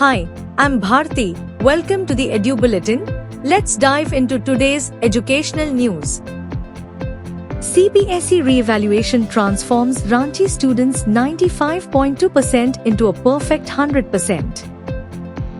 Hi, I'm Bharti. Welcome to the Edu Bulletin. Let's dive into today's educational news. CBSE re-evaluation transforms Ranchi students' 95.2% into a perfect 100%.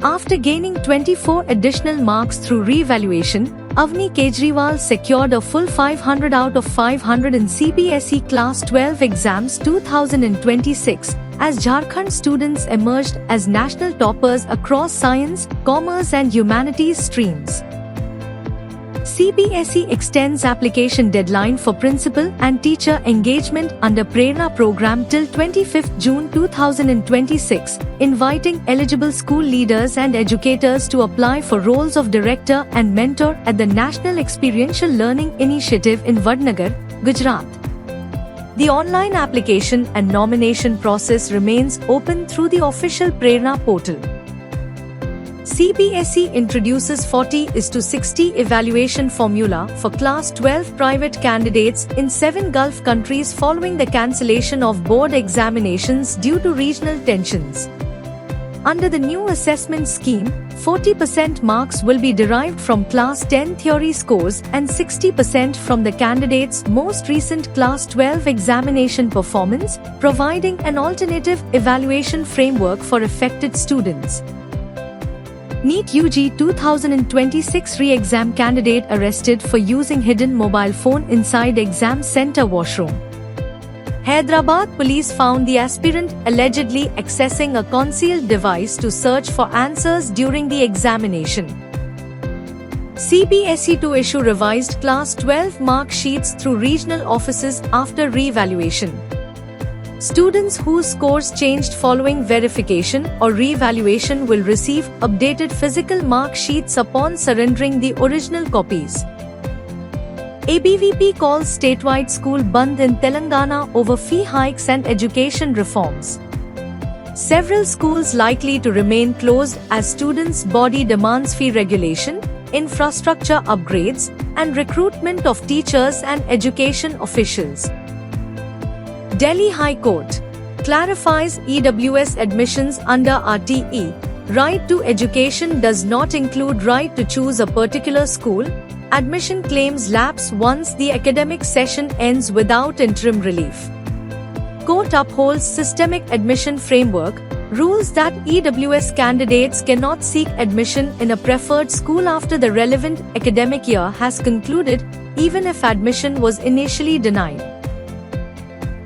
After gaining 24 additional marks through re-evaluation, Avni Kejriwal secured a full 500 out of 500 in CBSE Class 12 exams 2026, as Jharkhand students emerged as national toppers across science, commerce and humanities streams. CBSE extends application deadline for principal and teacher engagement under Prerna program till 25 June 2026, inviting eligible school leaders and educators to apply for roles of director and mentor at the National Experiential Learning Initiative in Vadnagar, Gujarat. The online application and nomination process remains open through the official Prerna portal. CBSE introduces 40:60 evaluation formula for Class 12 private candidates in 7 Gulf countries following the cancellation of board examinations due to regional tensions. Under the new assessment scheme, 40% marks will be derived from Class 10 theory scores and 60% from the candidate's most recent Class 12 examination performance, providing an alternative evaluation framework for affected students. NEET UG 2026 re-exam candidate arrested for using hidden mobile phone inside exam center washroom. Hyderabad police found the aspirant allegedly accessing a concealed device to search for answers during the examination. CBSE to issue revised Class 12 mark sheets through regional offices after re-evaluation. Students whose scores changed following verification or re-evaluation will receive updated physical mark sheets upon surrendering the original copies. ABVP calls statewide school bandh in Telangana over fee hikes and education reforms. Several schools likely to remain closed as students' body demands fee regulation, infrastructure upgrades, and recruitment of teachers and education officials. Delhi High Court clarifies EWS admissions under RTE. Right to education does not include right to choose a particular school. Admission claims lapse once the academic session ends without interim relief. Court upholds systemic admission framework, rules that EWS candidates cannot seek admission in a preferred school after the relevant academic year has concluded, even if admission was initially denied.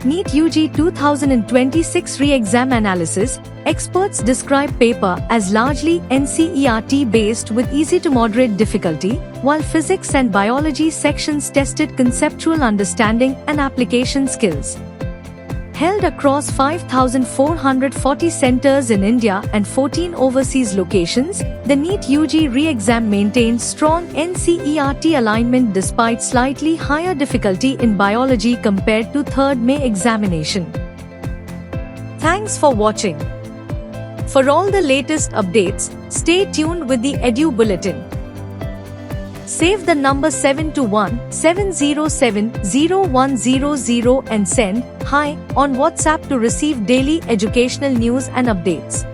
NEET UG 2026 re-exam analysis. Experts describe paper as largely NCERT based with easy to moderate difficulty, while physics and biology sections tested conceptual understanding and application skills. Held across 5,440 centers in India and 14 overseas locations, the NEET UG re-exam maintained strong NCERT alignment despite slightly higher difficulty in biology compared to 3rd May examination. Thanks for watching. For all the latest updates, stay tuned with the Edu Bulletin. Save the number 721-707-0100 and send "Hi" on WhatsApp to receive daily educational news and updates.